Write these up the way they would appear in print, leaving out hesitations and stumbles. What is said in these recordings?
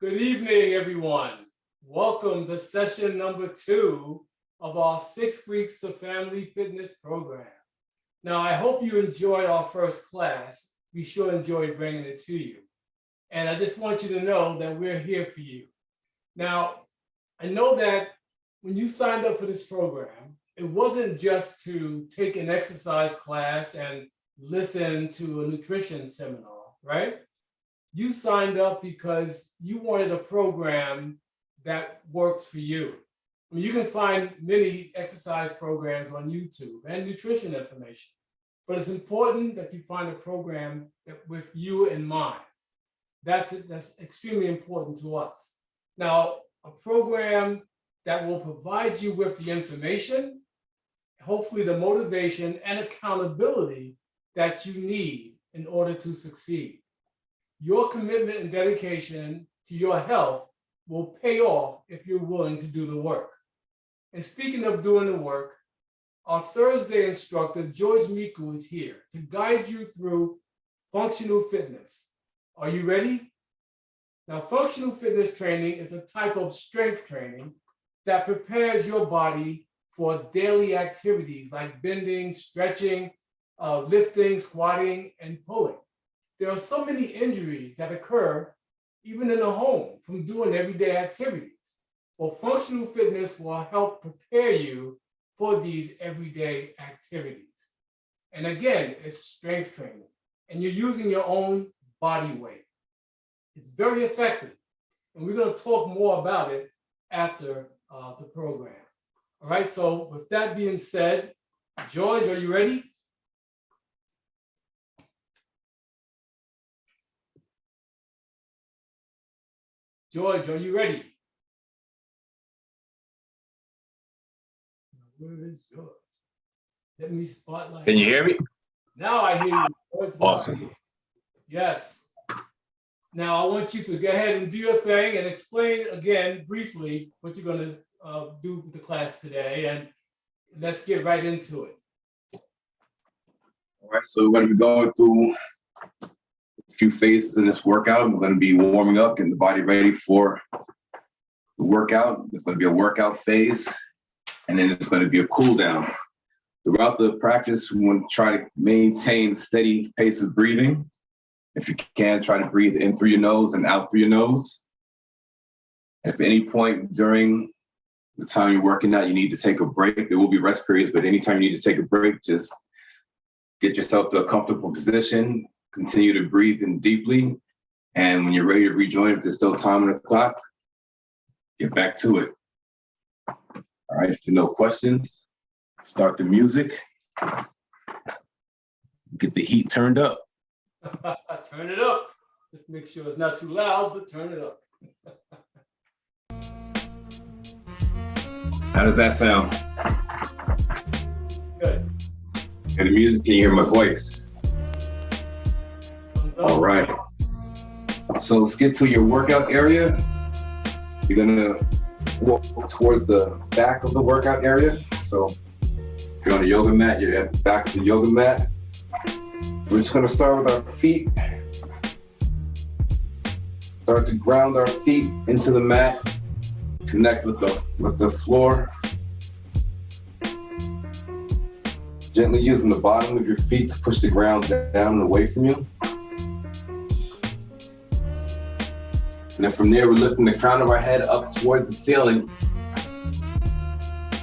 Good evening, everyone. Welcome to session number 2 of our 6 Weeks to Family Fitness program. Now, I hope you enjoyed our first class. We sure enjoyed bringing it to you. And I just want you to know that we're here for you. Now, I know that when you signed up for this program, it wasn't just to take an exercise class and listen to a nutrition seminar, right? You signed up because you wanted a program that works for you. I mean, you can find many exercise programs on YouTube and nutrition information, but it's important that you find a program that with you in mind. That's extremely important to us. Now, a program that will provide you with the information, hopefully the motivation and accountability that you need in order to succeed. Your commitment and dedication to your health will pay off if you're willing to do the work. And speaking of doing the work, our Thursday instructor, Meikle, is here to guide you through functional fitness. Are you ready? Now, functional fitness training is a type of strength training that prepares your body for daily activities like bending, stretching, lifting, squatting, and pulling. There are so many injuries that occur even in the home from doing everyday activities. Well, functional fitness will help prepare you for these everyday activities. And again, it's strength training, and you're using your own body weight. It's very effective, and we're going to talk more about it after the program. All right, so with that being said, George, are you ready? George, are you ready? Where is George? Let me spotlight. Can you hear me? Now I hear you, George. Awesome. Yes. Now I want you to go ahead and do your thing and explain again briefly what you're going to do with the class today, and let's get right into it. All right, so we're going to be going through a few phases in this workout. We're going to be warming up, getting the body ready for the workout. There's going to be a workout phase, and then it's going to be a cool down. Throughout the practice, we want to try to maintain a steady pace of breathing. If you can, try to breathe in through your nose and out through your nose. If at any point during the time you're working out, you need to take a break, there will be rest periods, but anytime you need to take a break, just get yourself to a comfortable position, continue to breathe in deeply, and when you're ready to rejoin, if there's still time on the clock, get back to it. All right, if there are no questions, start the music, get the heat turned up. Turn it up. Just make sure it's not too loud, but turn it up. How does that sound? Good. And the music, can you hear my voice? All right. So let's get to your workout area. You're gonna walk towards the back of the workout area. So if you're on a yoga mat, you're at the back of the yoga mat. We're just gonna start with our feet. Start to ground our feet into the mat. Connect with the floor. Gently using the bottom of your feet to push the ground down and away from you. And then from there, we're lifting the crown of our head up towards the ceiling.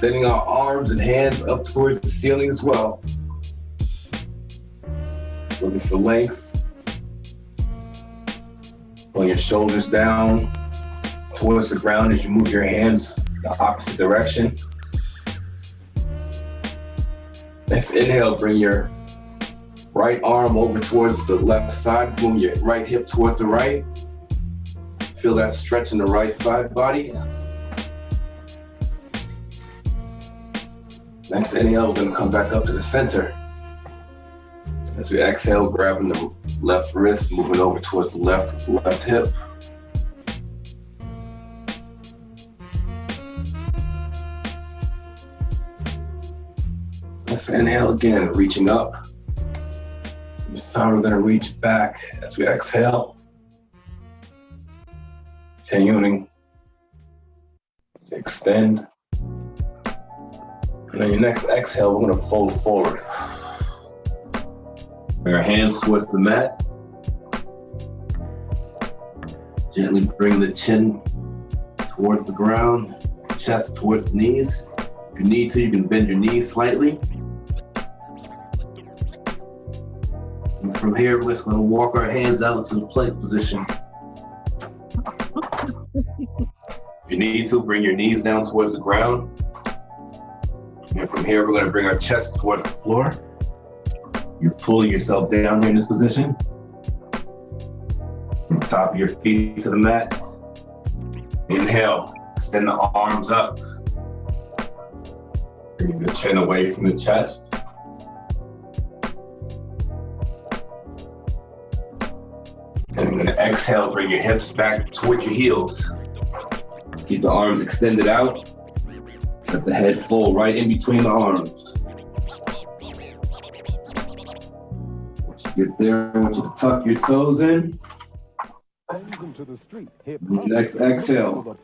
Bending our arms and hands up towards the ceiling as well. Looking for length. Pull your shoulders down towards the ground as you move your hands the opposite direction. Next inhale, bring your right arm over towards the left side. Move your right hip towards the right. Feel that stretch in the right side body. Next inhale, we're going to come back up to the center. As we exhale, grabbing the left wrist, moving over towards the left with the left hip. Let's inhale again, reaching up. This time we're going to reach back as we exhale. Continuing to extend. And on your next exhale, we're gonna fold forward. Bring our hands towards the mat. Gently bring the chin towards the ground, chest towards the knees. If you need to, you can bend your knees slightly. And from here, we're just gonna walk our hands out into the plank position. If you need to, bring your knees down towards the ground. And from here, we're gonna bring our chest towards the floor. You're pulling yourself down here in this position. From the top of your feet to the mat. Inhale, extend the arms up. Bring the chin away from the chest. And then exhale, bring your hips back towards your heels. Keep the arms extended out. Let the head fall right in between the arms. Once you get there, I want you to tuck your toes in. Next exhale.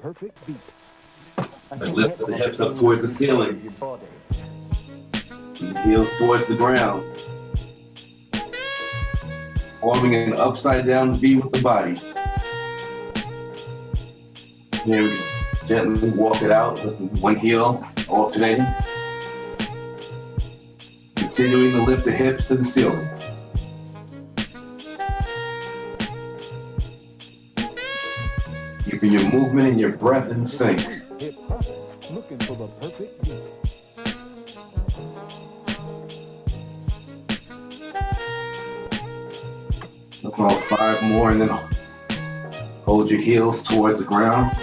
And lift the hips up towards the ceiling. Keep the heels towards the ground. Forming an upside down V with the body. Here we gently walk it out with one heel alternating. Continuing to lift the hips to the ceiling. Keeping your movement and your breath in sync. Looking for the perfect beat. About 5 more and then hold your heels towards the ground.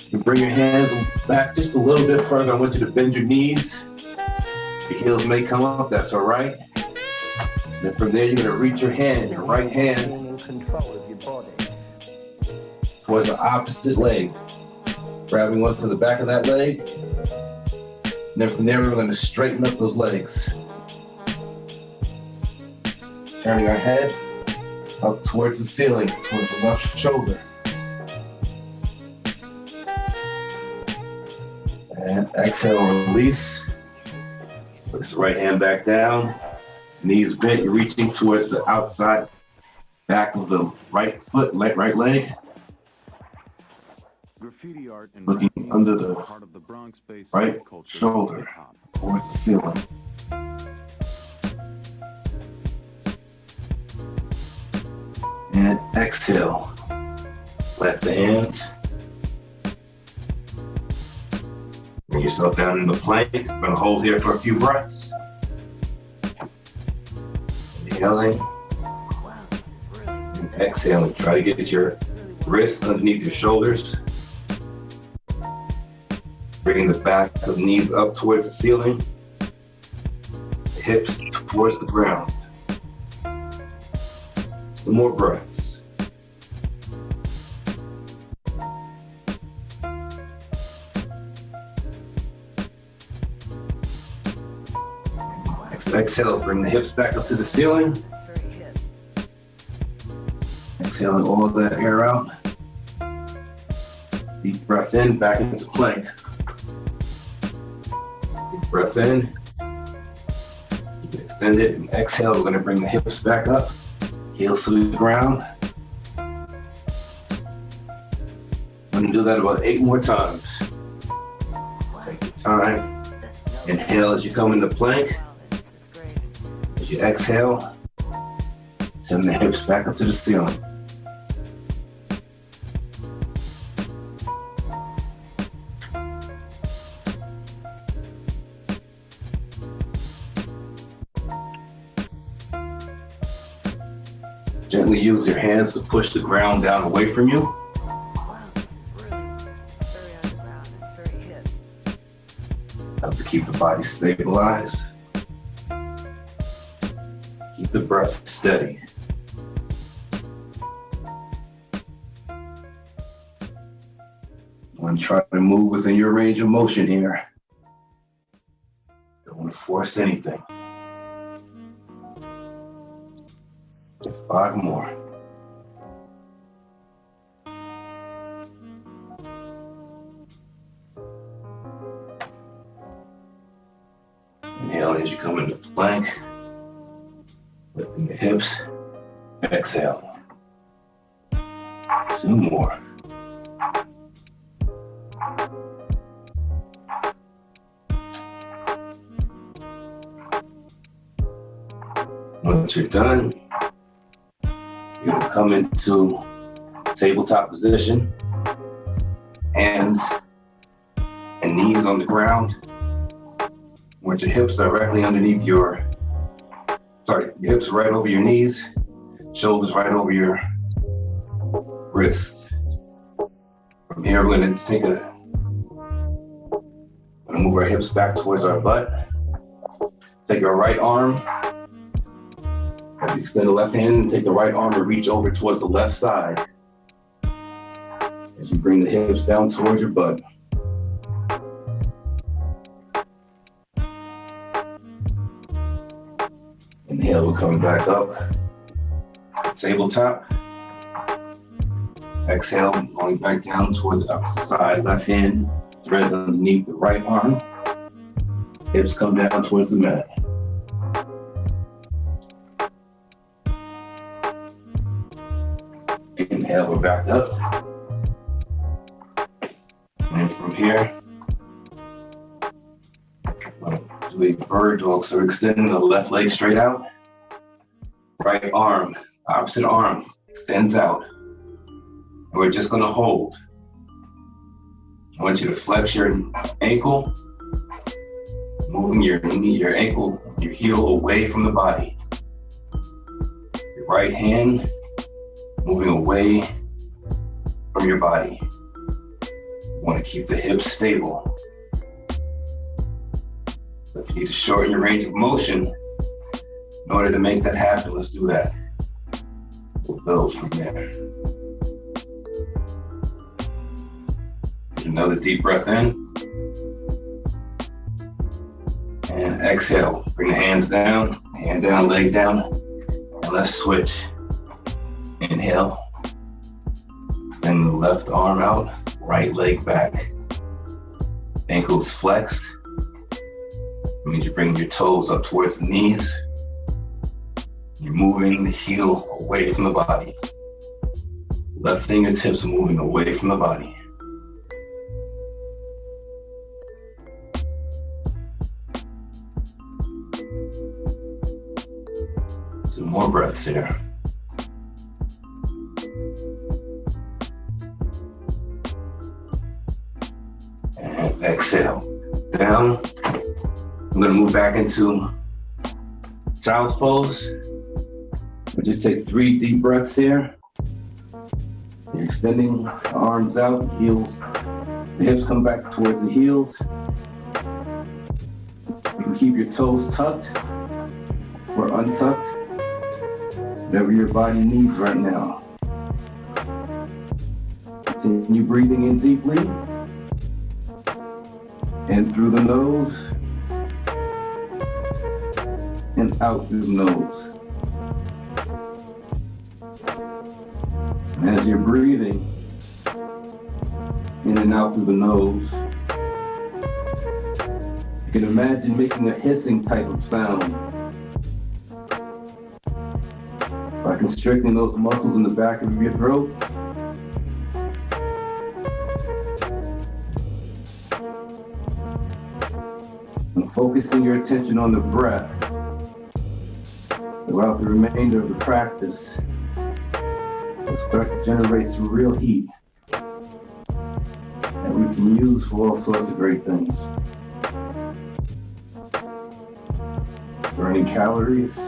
You bring your hands back just a little bit further. I want you to bend your knees. Your heels may come up, that's all right. And then from there, you're gonna reach your hand, your right hand, towards the opposite leg. Grabbing onto the back of that leg. And then from there, we're gonna straighten up those legs. Turning our head up towards the ceiling, towards the left shoulder. And exhale, release. Place the right hand back down. Knees bent, you're reaching towards the outside back of the right foot, right leg. Graffiti art and Looking under the part of the Bronx-based right culture shoulder towards the ceiling. And exhale. Let the hands. Bring yourself down in the plank. We're gonna hold here for a few breaths. Inhaling. And exhaling. Try to get your wrists underneath your shoulders. Bringing the back of the knees up towards the ceiling. The hips towards the ground. Some more breaths. Exhale, bring the hips back up to the ceiling. Exhale all of that air out. Deep breath in, back into plank. Deep breath in. Keep it extended. And exhale, we're going to bring the hips back up. Heels to the ground. I'm going to do that about 8 more times. Take your time. Inhale as you come into plank. As you exhale, send the hips back up to the ceiling. Gently use your hands to push the ground down away from you. Help to keep the body stabilized. Keep the breath steady. Want to try to move within your range of motion here. Don't want to force anything. 5 more. Inhale as you come into plank, lifting the hips. Exhale. 2 more. Once you're done, you're going to come into tabletop position, hands and knees on the ground, with your hips directly underneath your hips right over your knees, shoulders right over your wrists. From here, we're going to move our hips back towards our butt. Take our right arm, as you extend the left hand, and take the right arm and reach over towards the left side. As you bring the hips down towards your butt. Inhale, we're coming back up. Tabletop. Exhale, going back down towards the opposite side. Left hand threads underneath the right arm. Hips come down towards the mat. Inhale, we're back up. And from here, we'll do a bird dog. So we're extending the left leg straight out. Right arm, opposite arm, extends out. And we're just gonna hold. I want you to flex your ankle, moving your knee, your ankle, your heel away from the body. Your right hand moving away from your body. You want to keep the hips stable. If you need to shorten your range of motion in order to make that happen, let's do that. We'll build from there. Take another deep breath in. And exhale. Bring the hands down, hand down, leg down. And let's switch. Inhale. Extend the left arm out, right leg back. Ankles flexed. That means you're bringing your toes up towards the knees. You're moving the heel away from the body. Left fingertips are moving away from the body. 2 more breaths here. And exhale. Down. I'm going to move back into child's pose. We'll just take 3 deep breaths here. You're extending the arms out, heels. The hips come back towards the heels. You can keep your toes tucked or untucked, whatever your body needs right now. Continue breathing in deeply and through the nose and out through the nose. And as you're breathing in and out through the nose, you can imagine making a hissing type of sound by constricting those muscles in the back of your throat. And focusing your attention on the breath throughout the remainder of the practice will start to generate some real heat that we can use for all sorts of great things. Burning calories,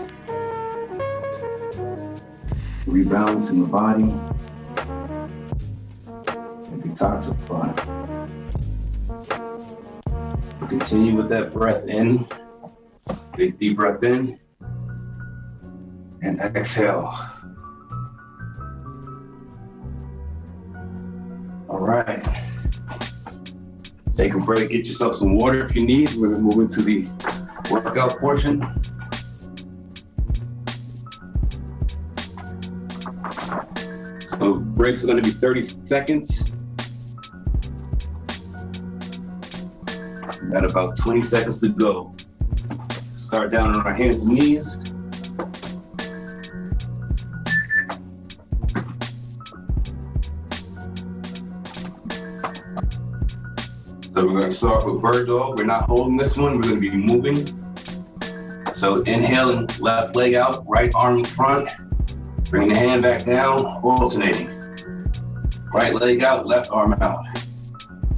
rebalancing the body, and detoxifying. We'll continue with that breath in. Big deep breath in. And exhale. All right. Take a break, get yourself some water if you need. We're gonna move into the workout portion. So breaks are gonna be 30 seconds. Got about 20 seconds to go. Start down on our hands and knees. So we're gonna start with bird dog. We're not holding this one, we're gonna be moving. So inhaling, left leg out, right arm in front. Bringing the hand back down, alternating. Right leg out, left arm out.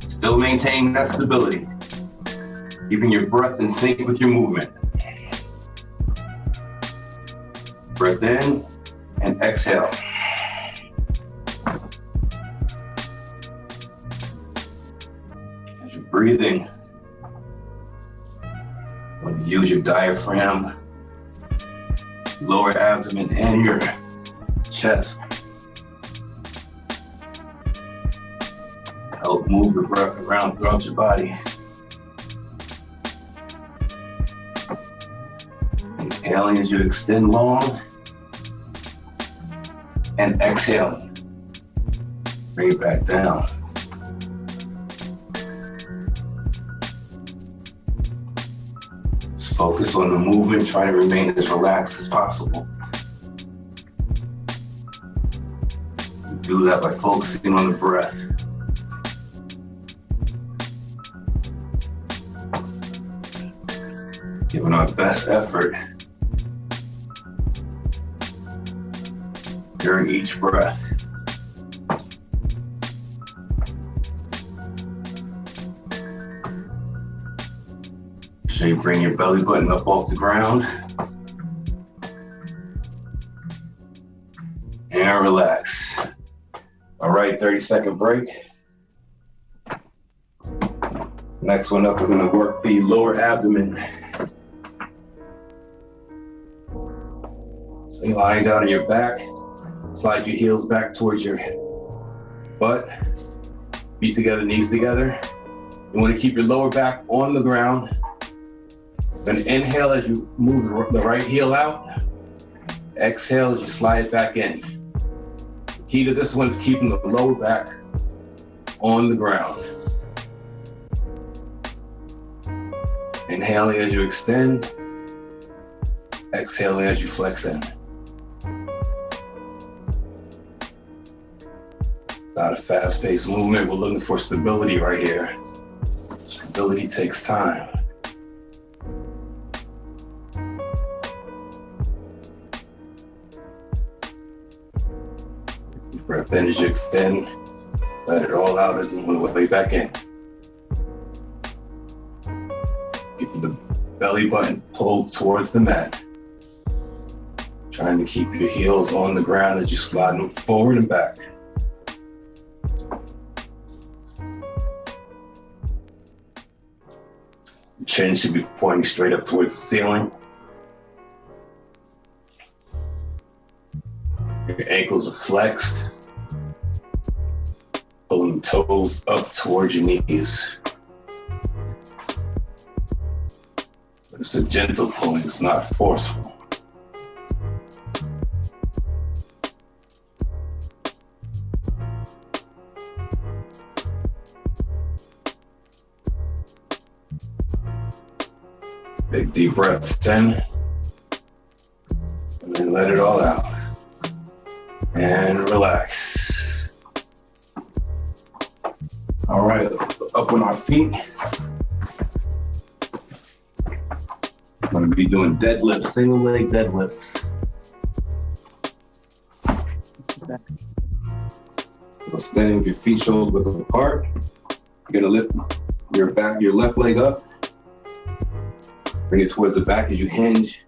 Still maintaining that stability. Keeping your breath in sync with your movement. Breath in and exhale. As you're breathing, when you use your diaphragm, lower abdomen, and your chest. Help move the breath around throughout your body. Inhaling as you extend long, and exhaling. Bring it back down. Just focus on the movement, try to remain as relaxed as possible. You do that by focusing on the breath. Giving our best effort during each breath. Make sure you bring your belly button up off the ground. And relax. All right, 30-second break. Next one up, we're gonna work the lower abdomen. So you're lying down on your back. Slide your heels back towards your butt. Feet together, knees together. You want to keep your lower back on the ground. Then inhale as you move the right heel out. Exhale as you slide it back in. The key to this one is keeping the lower back on the ground. Inhaling as you extend. Exhaling as you flex in. Not a fast-paced movement. We're looking for stability right here. Stability takes time. Breath in as you extend. Let it all out as you move the way back in. Keep the belly button pulled towards the mat. Trying to keep your heels on the ground as you slide them forward and back. The chin should be pointing straight up towards the ceiling. Your ankles are flexed. Pulling toes up towards your knees. But it's a gentle pulling, it's not forceful. Big deep breaths in, and then let it all out. And relax. All right, up on our feet. I'm gonna be doing deadlifts, single leg deadlifts. So standing with your feet shoulder width apart. You're gonna lift your left leg up. Bring it towards the back as you hinge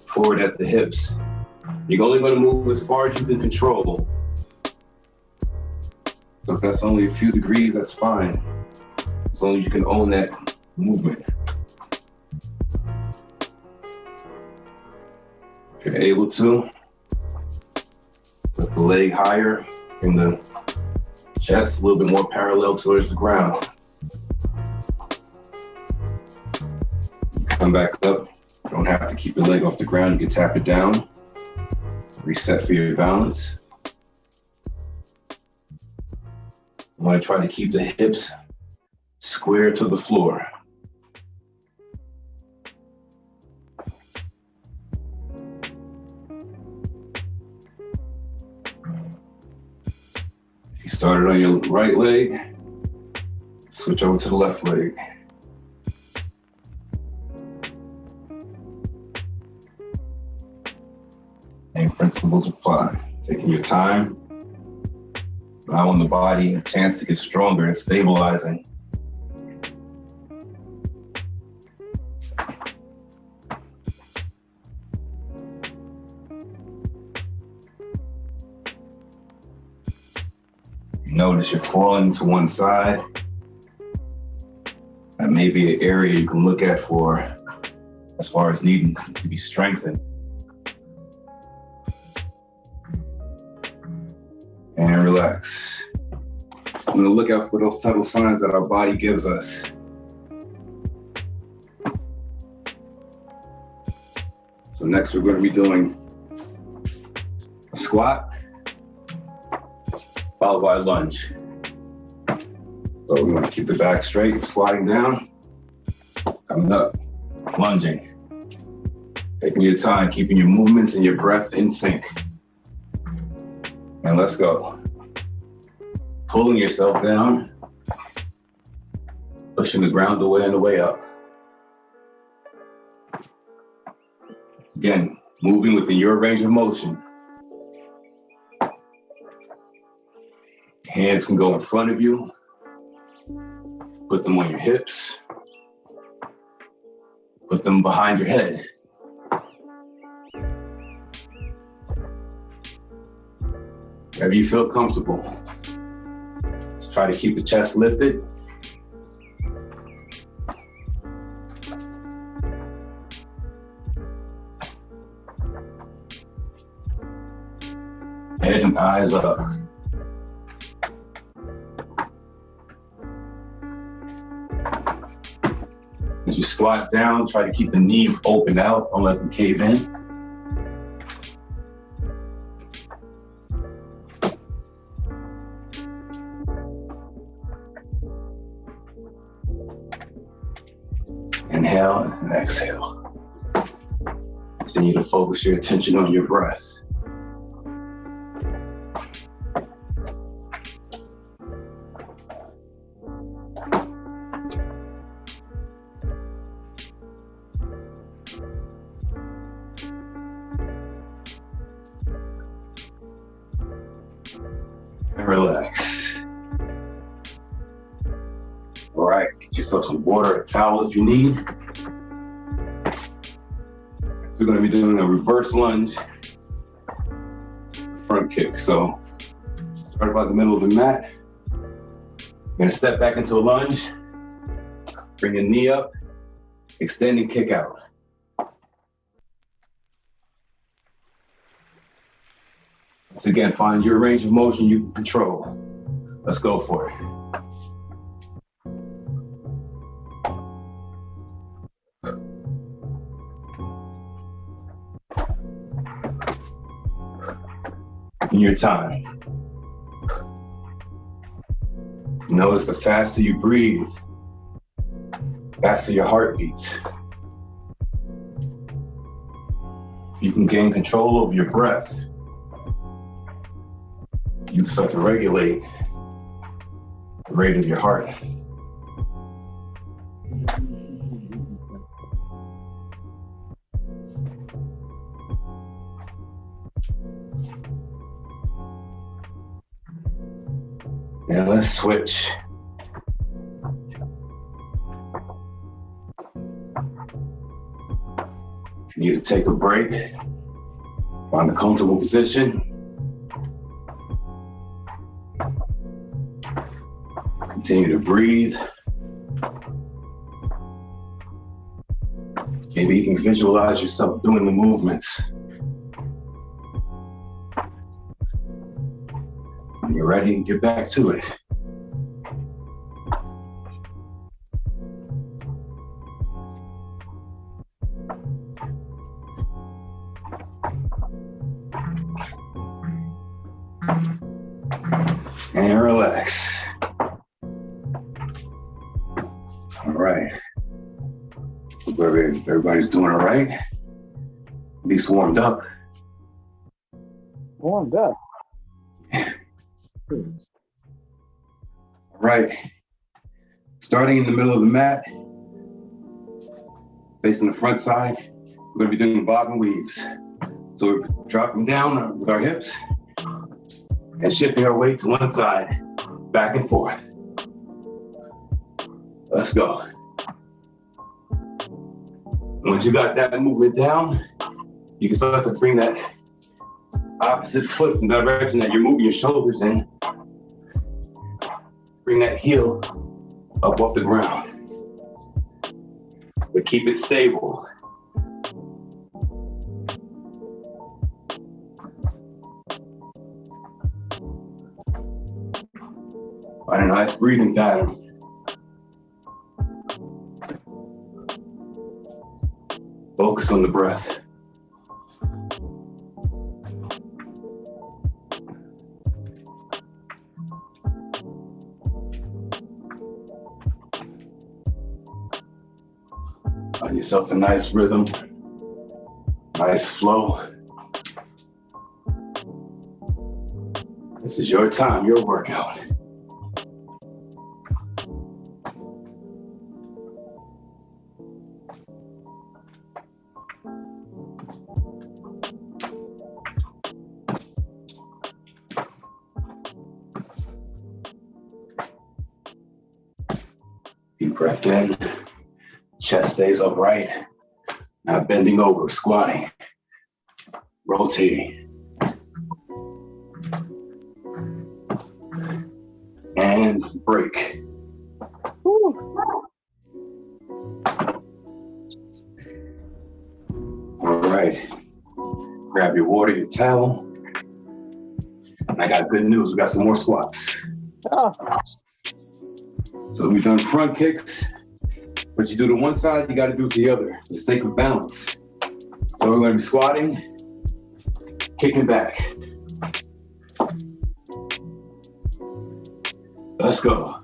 forward at the hips. You're only going to move as far as you can control. So if that's only a few degrees, that's fine. As long as you can own that movement. If you're able to, lift the leg higher, bring the chest a little bit more parallel towards the ground. Come back up. You don't have to keep your leg off the ground. You can tap it down. Reset for your balance. I want to try to keep the hips square to the floor. If you started on your right leg, switch over to the left leg. Same principles apply. Taking your time, allowing the body a chance to get stronger and stabilizing. Notice you're falling to one side. That may be an area you can look at for as far as needing to be strengthened. And relax. I'm gonna look out for those subtle signs that our body gives us. So next we're gonna be doing a squat, followed by a lunge. So we want to keep the back straight, squatting down, coming up, lunging. Taking your time, keeping your movements and your breath in sync. And let's go. Pulling yourself down, pushing the ground away and the way up. Again, moving within your range of motion. Hands can go in front of you. Put them on your hips. Put them behind your head. Wherever you feel comfortable. Just try to keep the chest lifted. Head and eyes up. As you squat down, try to keep the knees open out, don't let them cave in. Inhale and exhale. Continue to focus your attention on your breath. And relax. All right, get yourself some water, a towel if you need. We're going to be doing a reverse lunge, front kick. So start about the middle of the mat. You're going to step back into a lunge, bring your knee up, extend and kick out. Once again, find your range of motion you can control. Let's go for it. In your time. Notice the faster you breathe, faster your heart beats. You can gain control over your breath. You can start to regulate the rate of your heart. And let's switch. If you need to take a break, find a comfortable position. Continue to breathe. Maybe you can visualize yourself doing the movements. When you're ready, get back to it. And relax. Hope everybody's doing all right. At least warmed up. Warmed up. All right. Starting in the middle of the mat, facing the front side, we're going to be doing bob and weaves. So we're dropping down with our hips and shifting our weight to one side, back and forth. Let's go. Once you got that movement down, you can start to bring that opposite foot from the direction that you're moving your shoulders in. Bring that heel up off the ground, but keep it stable. Find a nice breathing pattern. Focus on the breath. Find yourself a nice rhythm, nice flow. This is your time, your workout. Deep breath in, chest stays upright. Now bending over, squatting, rotating. And break. All right, grab your water, your towel. And I got good news, we got some more squats. Oh. So we've done front kicks. What you do to one side, you gotta do to the other, for the sake of balance. So we're gonna be squatting, kicking back. Let's go.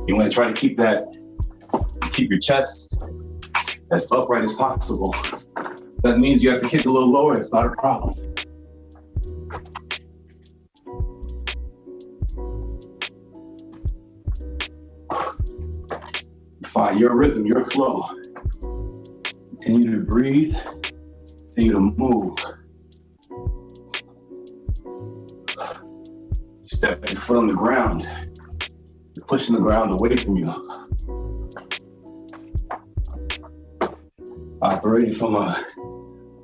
You wanna try to keep your chest as upright as possible. That means you have to kick a little lower, it's not a problem. Find your rhythm, your flow. Continue to breathe, continue to move. Step your foot on the ground. You're pushing the ground away from you. Operating from a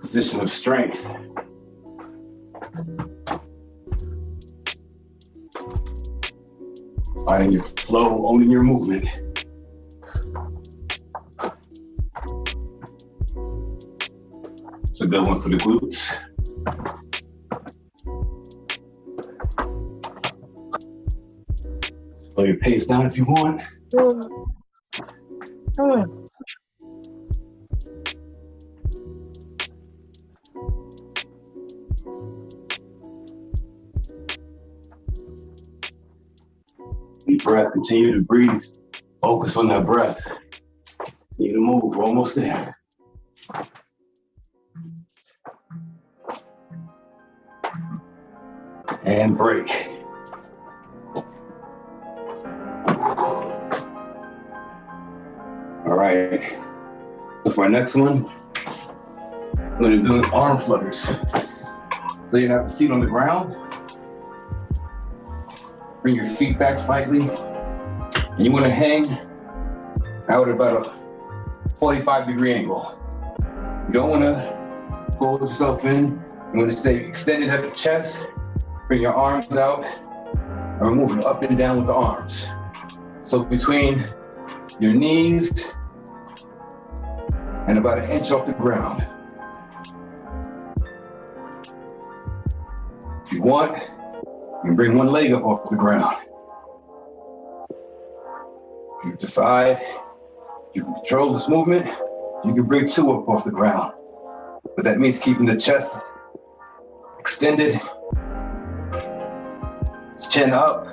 position of strength. Finding your flow, owning your movement. It's a good one for the glutes. Slow your pace down if you want. Deep breath, continue to breathe. Focus on that breath. Continue to move, we're almost there. And break. All right, so for our next one, I'm gonna do arm flutters. So you have the seat on the ground. Bring your feet back slightly. And you wanna hang out at about a 45-degree angle. You don't wanna fold yourself in. You wanna stay extended at the chest. Bring your arms out, and we're moving up and down with the arms. So between your knees and about an inch off the ground. If you want, you can bring one leg up off the ground. If you decide you can control this movement, you can bring two up off the ground. But that means keeping the chest extended, chin up,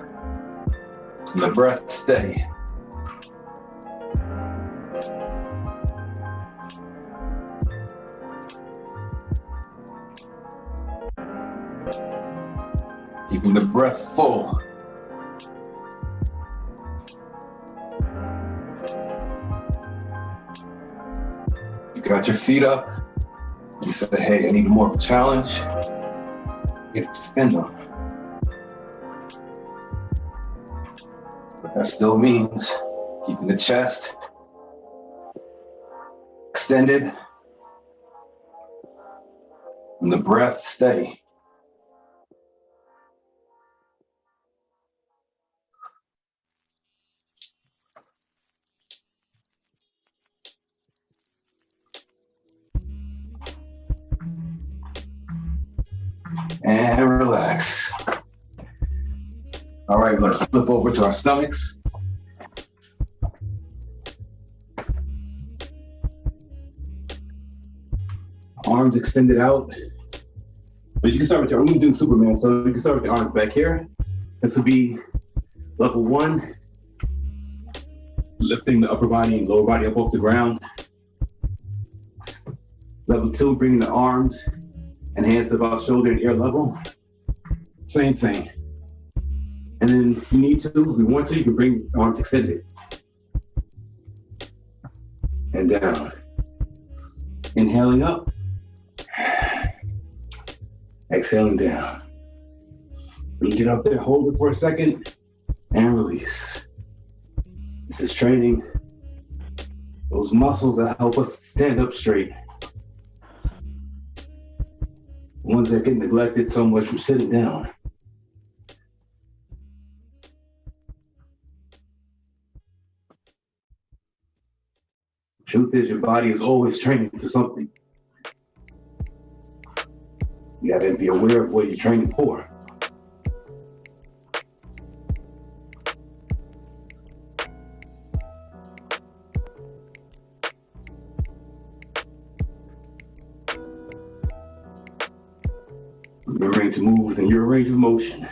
and the breath steady. Keeping the breath full. You got your feet up. You said, hey, I need more of a challenge. Get to spin them. But that still means keeping the chest extended and the breath steady. And relax. All right, we're gonna flip over to our stomachs. Arms extended out. But you can start with your, I'm gonna do Superman, so you can start with your arms back here. This will be level 1, lifting the upper body and lower body up off the ground. Level 2, bringing the arms and hands about shoulder and ear level. Same thing. And then if you need to, if you want to, you can bring arms extended. And down. Inhaling up. Exhaling down. When you get up there, hold it for a second and release. This is training those muscles that help us stand up straight. Ones that get neglected so much from sitting down. Truth is, your body is always training for something. You gotta be aware of what you're training for. Remembering to move within your range of motion.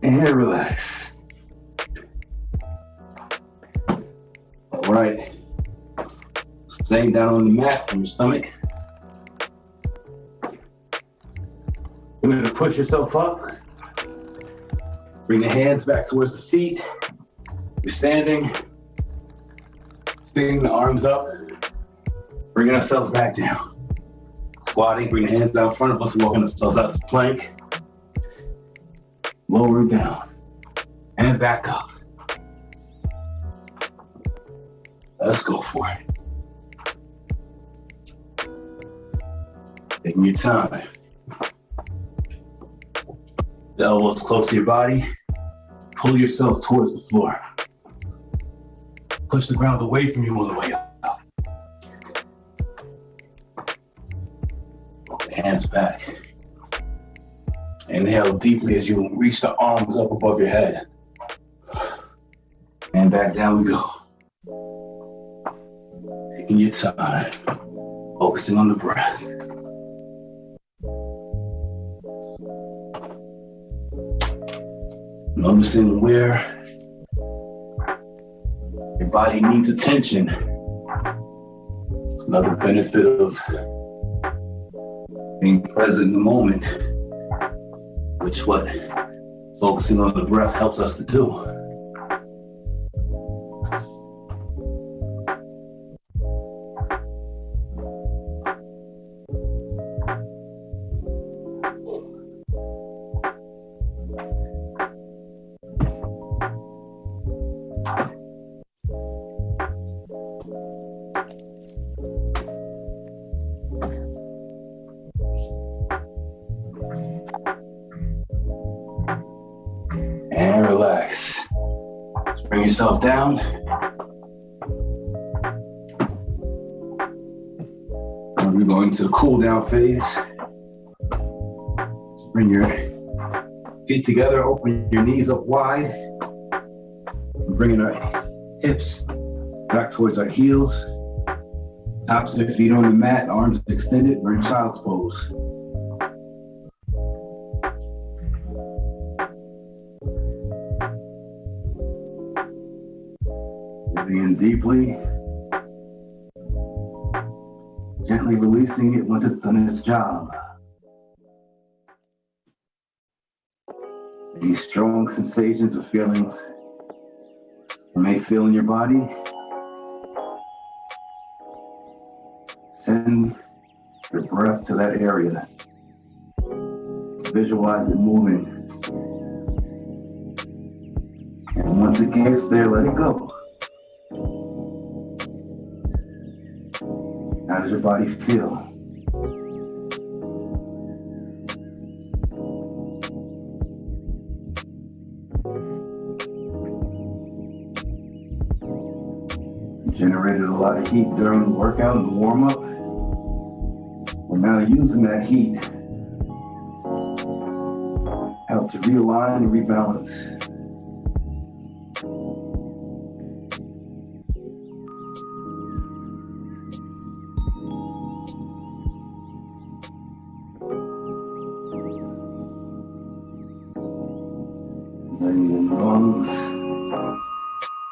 And relax. All right. Staying down on the mat on your stomach. You're going to push yourself up. Bring the hands back towards the feet. You're standing. Sticking the arms up. Bringing ourselves back down. Squatting, bring the hands down in front of us, walking ourselves out to plank. Lower down and back up. Let's go for it. Taking your time. The elbows close to your body. Pull yourself towards the floor. Push the ground away from you on the way up. Roll the hands back. Inhale deeply as you reach the arms up above your head. And back down we go. Taking your time, focusing on the breath. Noticing where your body needs attention. It's another benefit of being present in the moment, which what focusing on the breath helps us to do. And relax. Let's bring yourself down. And we're going to the cool down phase. Just bring your feet together, open your knees up wide. Bringing our hips back towards our heels. Tops of the feet on the mat, arms extended. We're in child's pose. Breathing in deeply. Gently releasing it once it's done its job. Any strong sensations or feelings you may feel in your body, send your breath to that area. Visualize it moving. And once it gets there, let it go. How does your body feel? Generated a lot of heat during the workout and the warm-up. We're now using that heat help to realign and rebalance. Letting the lungs,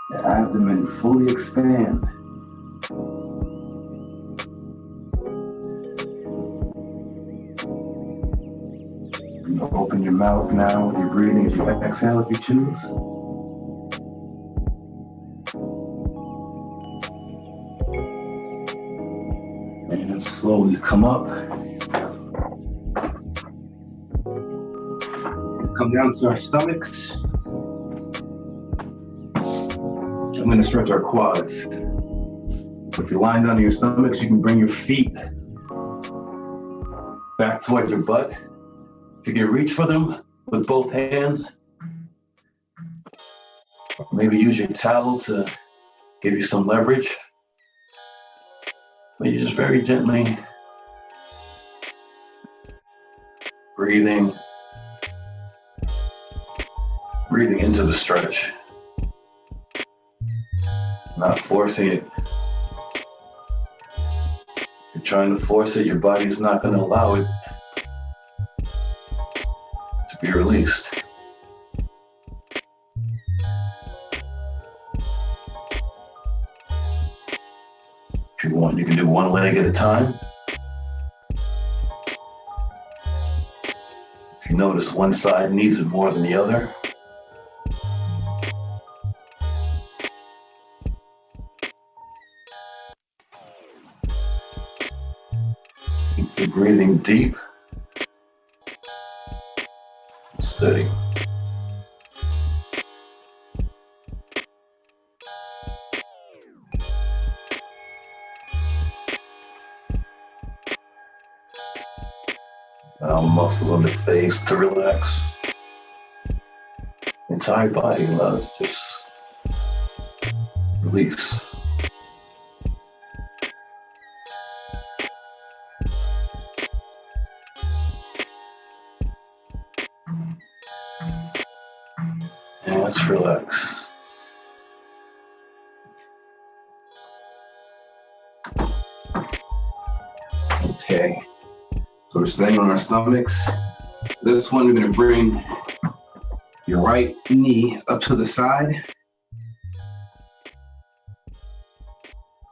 the abdomen fully expand. And open your mouth now with your breathing as you exhale if you choose. And slowly come up. Come down to our stomachs. I'm going to stretch our quads. If you're lying down on your stomachs, you can bring your feet back towards your butt. If you can reach for them with both hands, or maybe use your towel to give you some leverage. But you just very gently breathing into the stretch. Not forcing it. If you're trying to force it, your body's not going to allow it to be released. If you want, you can do one leg at a time. If you notice one side needs it more than the other, keep breathing deep, steady. Allow muscles on the face to relax. Entire body allows just release. And let's relax. Okay. So we're staying on our stomachs. This one, we're going to bring your right knee up to the side.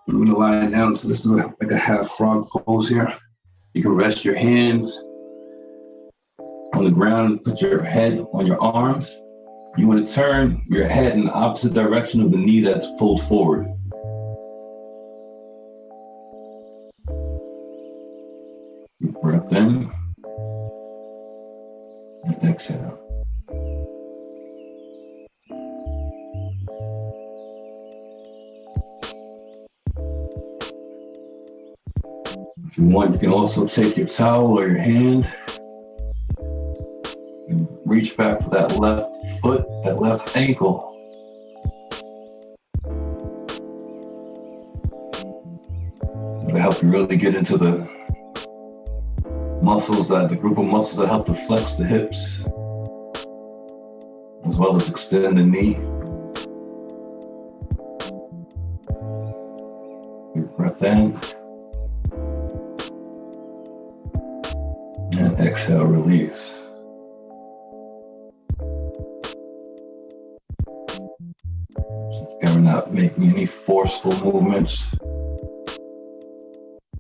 I'm going to lie down. So this is like a half frog pose here. You can rest your hands on the ground, put your head on your arms. You want to turn your head in the opposite direction of the knee that's pulled forward. Deep breath in and exhale. If you want, you can also take your towel or your hand and reach back for that left foot, that left ankle. It'll help you really get into the muscles, the group of muscles that help to flex the hips as well as extend the knee. Your breath in. And exhale, release. We're not making any forceful movements.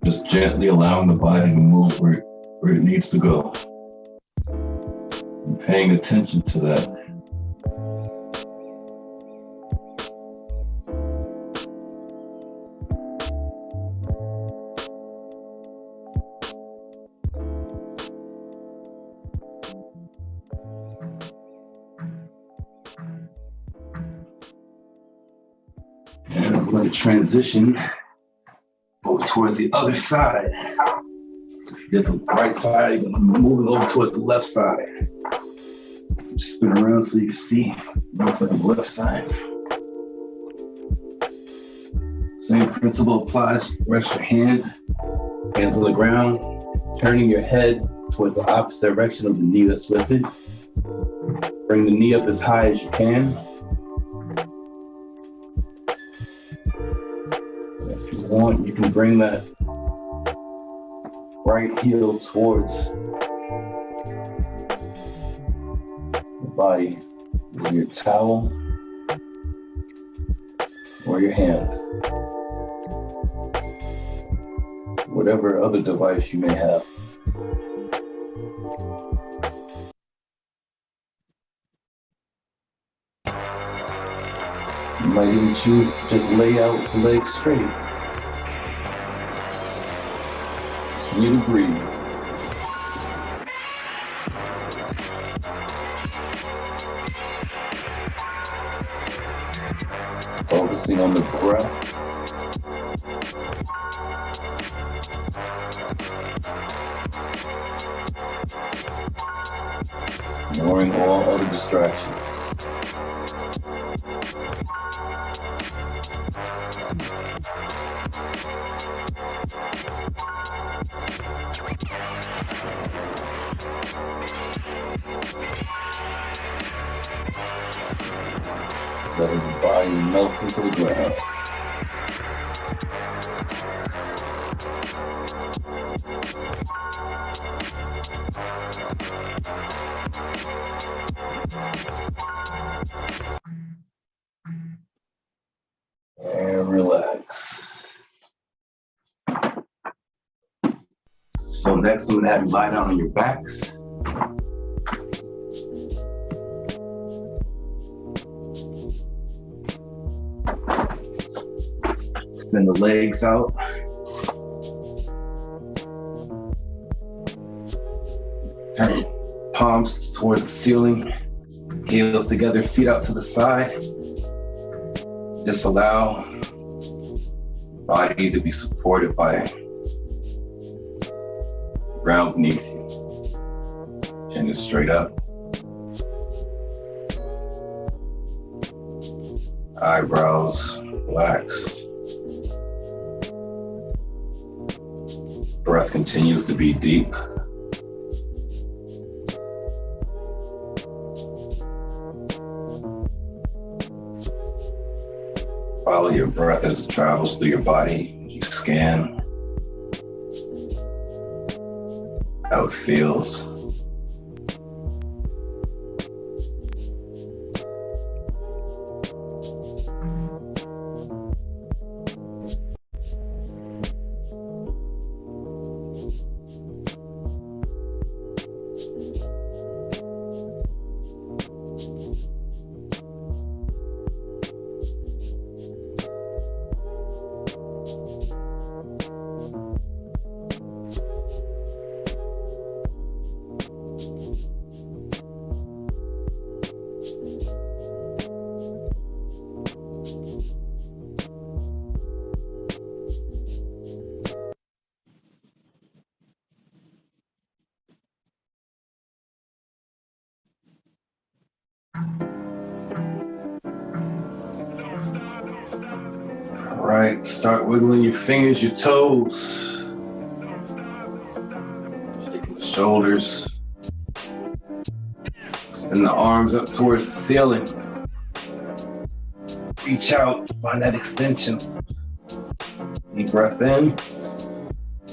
Just gently allowing the body to move where it needs to go. And paying attention to that. And I'm going to transition over towards the other side. Did the right side, I'm moving over towards the left side. Just spin around so you can see. Looks like the left side. Same principle applies. Rest your hands on the ground, turning your head towards the opposite direction of the knee that's lifted. Bring the knee up as high as you can. If you want, you can bring that right heel towards the body with your towel or your hand. Whatever other device you may have. You might even choose to just lay out the legs straight. Continue to breathe. Focusing on the breath. Ignoring all other distractions. Letting the body melt into the ground. And relax. So next, I'm gonna have you lie down on your backs. Extend the legs out. Turn palms towards the ceiling. Heels together, feet out to the side. Just allow the body to be supported by the ground beneath you. Chin is straight up. Eyebrows relaxed. Breath continues to be deep. Follow your breath as it travels through your body. You scan how it feels. Right, start wiggling your fingers, your toes. Shaking the shoulders. Extend Send the arms up towards the ceiling. Reach out, find that extension. Deep breath in.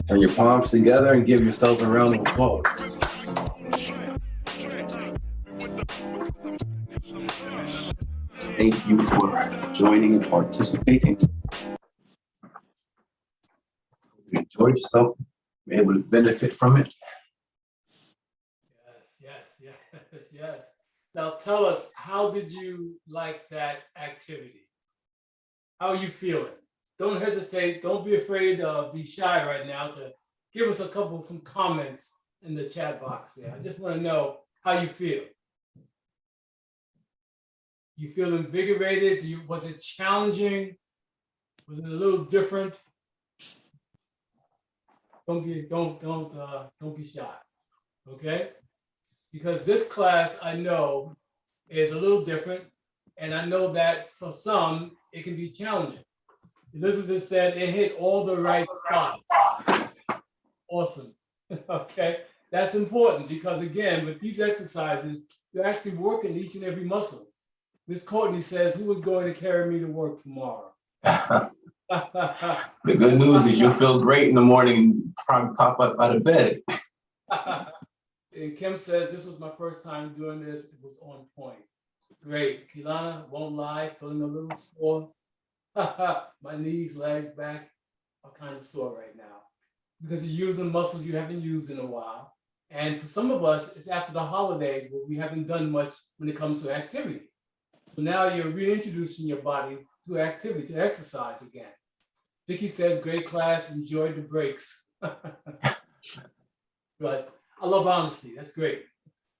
Turn your palms together and give yourself a round of applause. Thank you for joining and participating. You enjoyed yourself, were able to benefit from it. Yes. Now tell us, how did you like that activity? How are you feeling? Don't hesitate, don't be afraid to be shy right now to give us some comments in the chat box there. I just want to know how you feel. You feel invigorated? Was it challenging? Was it a little different? Don't be shy, okay? Because this class, I know, is a little different, and I know that for some, it can be challenging. Elizabeth said it hit all the right spots. Awesome, okay? That's important because again, with these exercises, you're actually working each and every muscle. Miss Courtney says, who is going to carry me to work tomorrow? The good news is you'll feel great in the morning and probably pop up out of bed. And Kim says, this was my first time doing this. It was on point. Great. Kilana, won't lie, feeling a little sore. My knees, legs, back are kind of sore right now because you're using muscles you haven't used in a while. And for some of us, it's after the holidays where we haven't done much when it comes to activity. So now you're reintroducing your body to activity, to exercise again. Vicky says, great class, enjoyed the breaks. But I love honesty, that's great.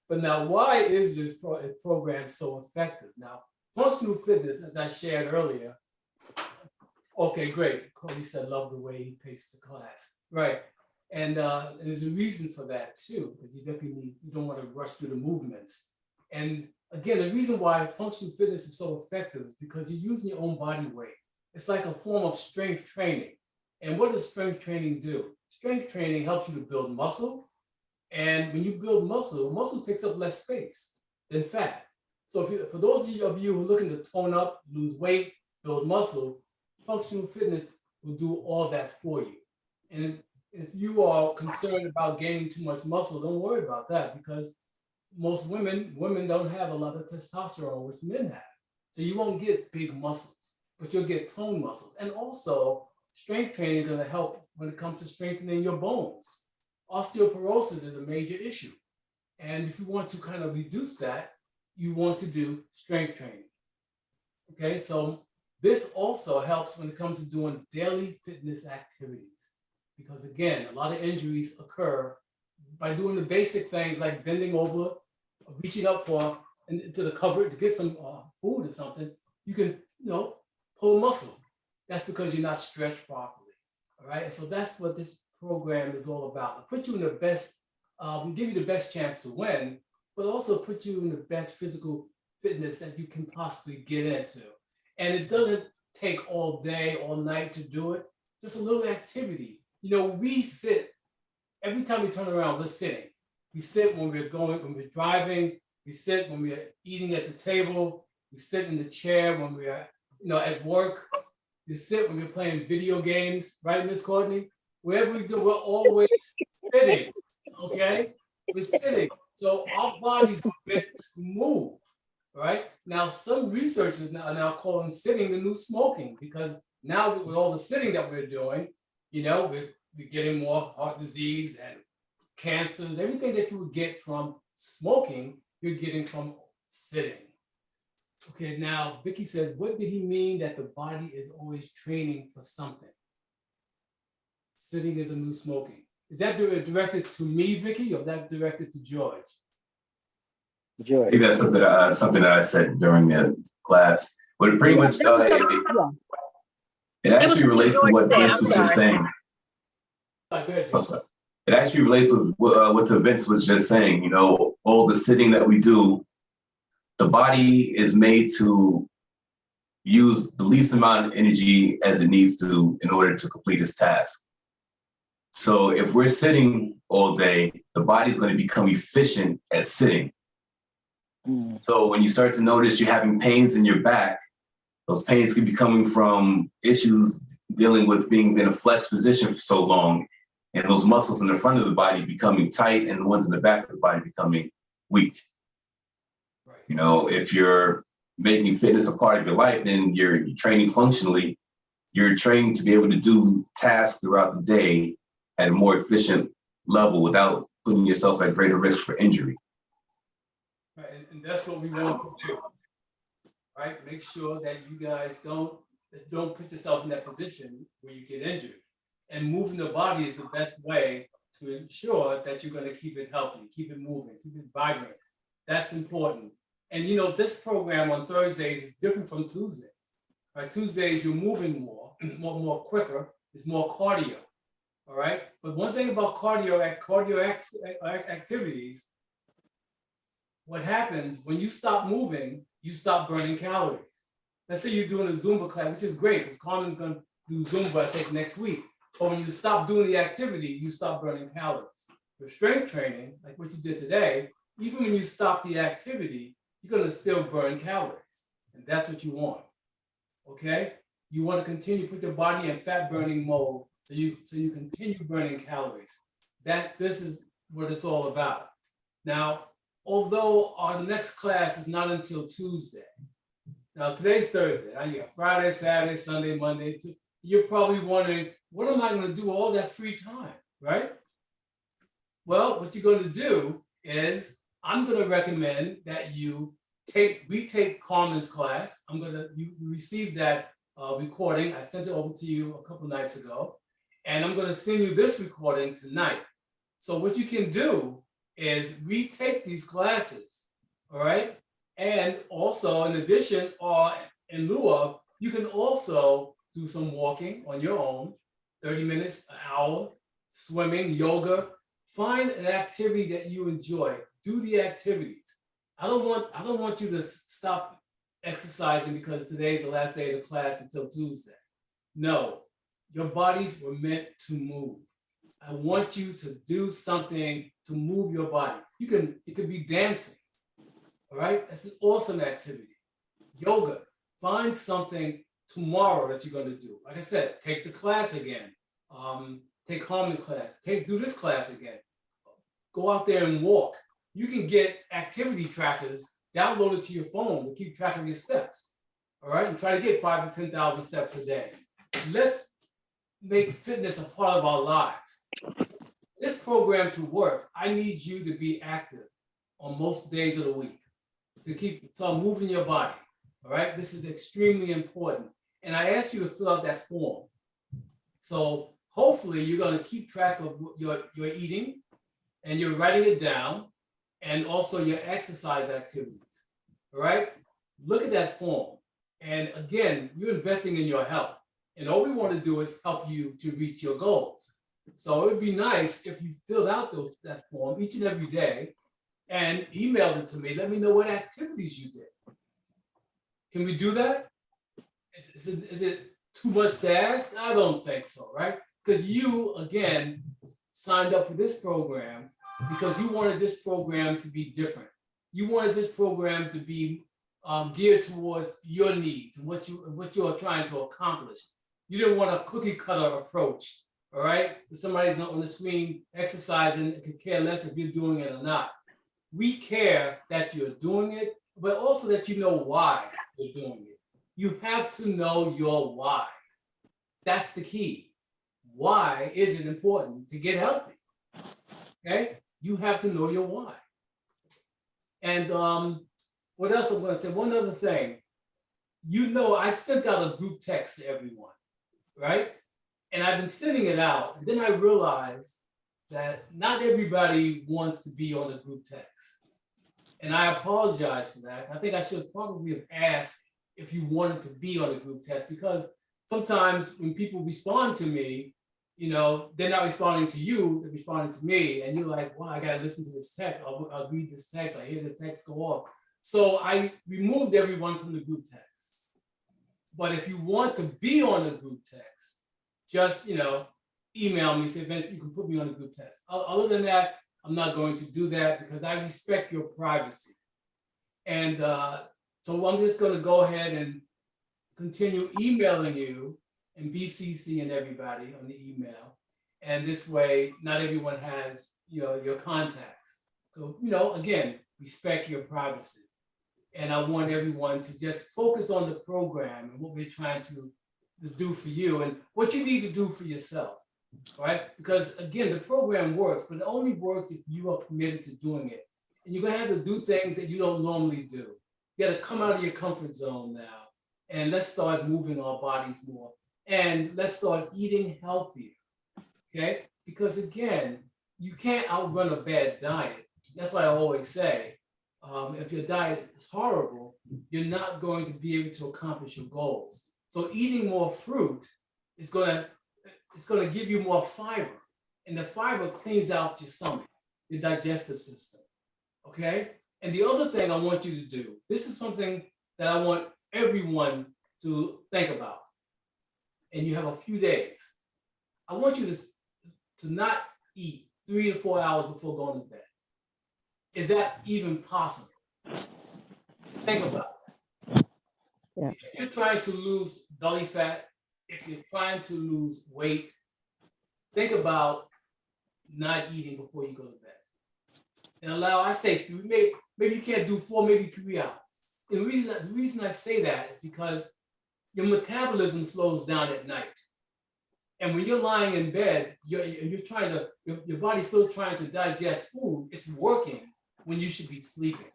But now, why is this program so effective? Now, functional fitness, as I shared earlier, okay, great. Cody said, love the way he paced the class, right? And there's a reason for that too, because you don't want to rush through the movements. And again, the reason why functional fitness is so effective is because you're using your own body weight. It's like a form of strength training. And what does strength training do? Strength training helps you to build muscle. And when you build muscle, muscle takes up less space than fat. So for those of you who are looking to tone up, lose weight, build muscle, functional fitness will do all that for you. And if you are concerned about gaining too much muscle, don't worry about that because most women don't have a lot of testosterone, which men have. So you won't get big muscles, but you'll get toned muscles. And also, strength training is going to help when it comes to strengthening your bones. Osteoporosis is a major issue. And if you want to kind of reduce that, you want to do strength training. Okay, so this also helps when it comes to doing daily fitness activities. Because again, a lot of injuries occur by doing the basic things like bending over, reaching up into the cupboard to get some food or something. You can, pull a muscle. That's because you're not stretched properly. All right, and so that's what this program is all about. It'll put you in the best, give you the best chance to win, but also put you in the best physical fitness that you can possibly get into. And it doesn't take all day, all night to do it. Just a little activity. We sit, every time we turn around, we're sitting. We sit when we're driving, we sit when we're eating at the table, we sit in the chair when we're, at work, we sit when we're playing video games, right, Miss Courtney? Wherever we do, we're always sitting, okay? We're sitting. So our bodies are meant to move, right? Now, some researchers are now calling sitting the new smoking because now with all the sitting that we're doing, we're getting more heart disease and cancers, everything that you would get from smoking, you're getting from sitting. Okay, now Vicky says, what did he mean that the body is always training for something? Sitting is a new smoking. Is that directed to me, Vicky, or is that directed to George? I think that's something that I said during the class. But it pretty much it actually relates to what Vince was just saying. It actually relates with what Vince was just saying. All the sitting that we do, the body is made to use the least amount of energy as it needs to in order to complete its task. So if we're sitting all day, the body's going to become efficient at sitting. So when you start to notice you're having pains in your back, those pains can be coming from issues dealing with being in a flex position for so long, and those muscles in the front of the body becoming tight and the ones in the back of the body becoming weak. Right. You know, if you're making fitness a part of your life, then you're training functionally. You're trained to be able to do tasks throughout the day at a more efficient level without putting yourself at greater risk for injury. Right, and that's what we want to do, right? Make sure that you guys don't put yourself in that position where you get injured. And moving the body is the best way to ensure that you're going to keep it healthy, keep it moving, keep it vibrant. That's important. And you know, this program on Thursdays is different from Tuesdays. Right? Tuesdays, you're moving more quicker. It's more cardio. All right. But one thing about cardio activities, what happens when you stop moving, you stop burning calories. Let's say you're doing a Zumba class, which is great because Carmen's going to do Zumba, I think, next week. But when you stop doing the activity, you stop burning calories. With strength training, like what you did today, even when you stop the activity, you're going to still burn calories. And that's what you want. Okay? You want to continue to put your body in fat burning mode so you continue burning calories. This is what it's all about. Now, although our next class is not until Tuesday. Now, today's Thursday. Now you got Friday, Saturday, Sunday, Monday. You're probably wondering, what am I going to do all that free time, right? Well, what you're going to do is I'm going to recommend that you retake Carmen's class. You receive that recording. I sent it over to you a couple nights ago, and I'm going to send you this recording tonight. So what you can do is retake these classes, all right? And also, in addition, or in lieu of, you can also do some walking on your own, 30 minutes, an hour, swimming, yoga. Find an activity that you enjoy. Do the activities. I don't want you to stop exercising because today's the last day of the class until Tuesday. No, your bodies were meant to move. I want you to do something to move your body. It could be dancing, all right? That's an awesome activity. Yoga, find something tomorrow that you're going to do. Like I said, take the class again. Take Carmen's class, do this class again. Go out there and walk. You can get activity trackers downloaded to your phone to keep track of your steps, all right? And try to get 5,000 to 10,000 steps a day. Let's make fitness a part of our lives. This program to work, I need you to be active on most days of the week to start moving your body, all right? This is extremely important. And I asked you to fill out that form. So hopefully you're going to keep track of your eating and you're writing it down, and also your exercise activities, all right? Look at that form. And again, you're investing in your health. And all we want to do is help you to reach your goals. So it would be nice if you filled out that form each and every day and emailed it to me. Let me know what activities you did. Can we do that? Is it too much to ask? I don't think so, right? Because you, again, signed up for this program because you wanted this program to be different. You wanted this program to be geared towards your needs and what you are trying to accomplish. You didn't want a cookie cutter approach, all right? If somebody's on the screen exercising and could care less if you're doing it or not. We care that you're doing it, but also that you know why you're doing it. You have to know your why. That's the key. Why is it important to get healthy? Okay? You have to know your why. And what else I'm going to say? One other thing. You know, I sent out a group text to everyone, right? And I've been sending it out. And then I realized that not everybody wants to be on the group text. And I apologize for that. I think I should probably have asked if you wanted to be on the group text, because sometimes when people respond to me, you know, they're not responding to you, they're responding to me. And you're like, well, I got to listen to this text. I'll read this text. I hear this text go off. So I removed everyone from the group text. But if you want to be on the group text, just, you know, email me, say, Vince, you can put me on the group text. Other than that, I'm not going to do that because I respect your privacy. And so I'm just gonna go ahead and continue emailing you and BCC and everybody on the email. And this way, not everyone has, your contacts. So, again, respect your privacy. And I want everyone to just focus on the program and what we're trying to do for you and what you need to do for yourself, right? Because again, the program works, but it only works if you are committed to doing it. And you're gonna have to do things that you don't normally do. You gotta come out of your comfort zone now, and let's start moving our bodies more. And let's start eating healthier, okay? Because again, you can't outrun a bad diet. That's why I always say, if your diet is horrible, you're not going to be able to accomplish your goals. So eating more fruit is gonna give you more fiber, and the fiber cleans out your stomach, your digestive system, okay? And the other thing I want you to do, this is something that I want everyone to think about, and you have a few days. I want you to not eat 3 to 4 hours before going to bed. Is that even possible? Think about that. Yeah. If you're trying to lose belly fat, if you're trying to lose weight, think about not eating before you go to bed. And I say maybe you can't do 4, maybe 3 hours. And the reason I say that is because your metabolism slows down at night. And when you're lying in bed, your body's still trying to digest food, it's working when you should be sleeping.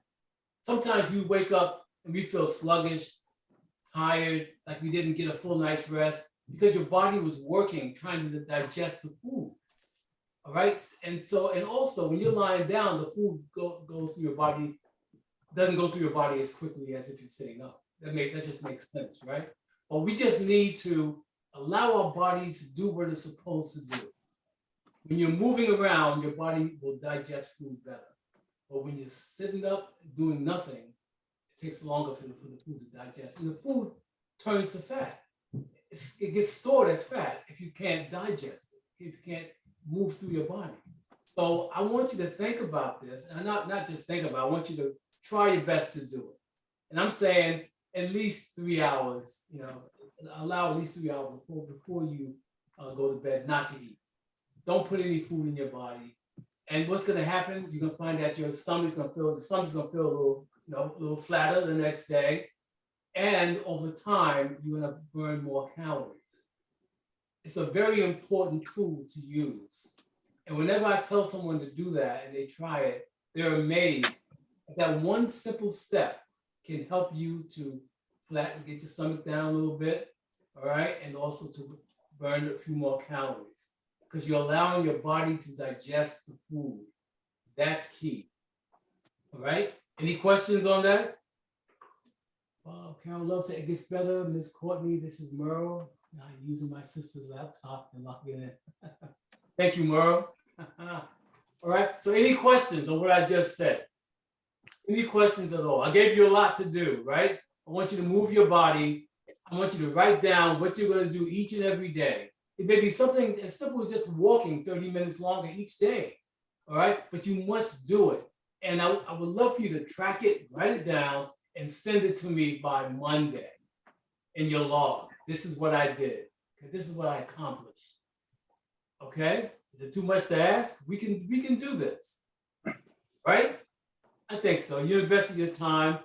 Sometimes we wake up and we feel sluggish, tired, like we didn't get a full night's rest because your body was working, trying to digest the food. All right. And also when you're lying down, the food goes through your body, doesn't go through your body as quickly as if you're sitting up. That just makes sense, right? But we just need to allow our bodies to do what it's supposed to do. When you're moving around, your body will digest food better. But when you're sitting up doing nothing, it takes longer for the food to digest. And the food turns to fat. It gets stored as fat if you can't digest it, if you can't move through your body. So I want you to think about this, and not just think about it, I want you to try your best to do it. And I'm saying at least 3 hours, allow at least 3 hours before you go to bed not to eat. Don't put any food in your body. And what's going to happen? You're going to find that your stomach's going to feel a little flatter the next day. And over time, you're going to burn more calories. It's a very important tool to use. And whenever I tell someone to do that and they try it, they're amazed that one simple step can help you to get your stomach down a little bit, all right? And also to burn a few more calories, because you're allowing your body to digest the food. That's key, all right? Any questions on that? Carol Love said it gets better. Miss Courtney, this is Merle. Now I'm using my sister's laptop and logging in. Thank you, Merle. All right, so any questions on what I just said? Any questions at all? I gave you a lot to do, right? I want you to move your body. I want you to write down what you're going to do each and every day. It may be something as simple as just walking 30 minutes longer each day, all right? But you must do it. And I would love for you to track it, write it down, and send it to me by Monday in your log. This is what I did. This is what I accomplished. Okay? Is it too much to ask? We can do this, right? I think so. You invested your time,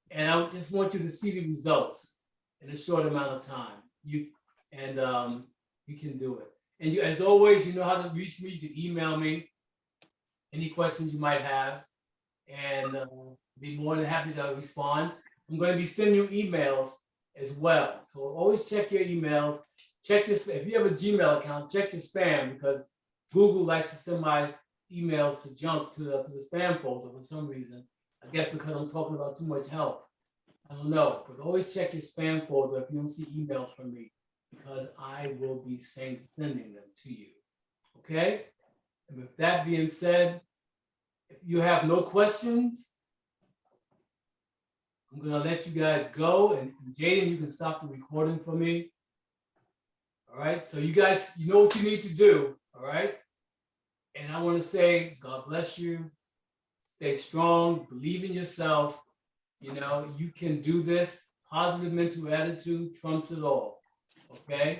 and I just want you to see the results in a short amount of time. You can do it. And you, as always, you know how to reach me. You can email me any questions you might have, and be more than happy to respond. I'm going to be sending you emails as well. So always check your emails. Check your, if you have a Gmail account, check your spam, because Google likes to send my emails to junk to the spam folder for some reason. I guess because I'm talking about too much health. I don't know, but always check your spam folder if you don't see emails from me, because I will be sending them to you. Okay? And with that being said, if you have no questions, I'm gonna let you guys go, and Jaden, you can stop the recording for me. All right, so you guys, you know what you need to do, all right? And I wanna say, God bless you, stay strong, believe in yourself, You know, you can do this. Positive mental attitude trumps it all. Okay?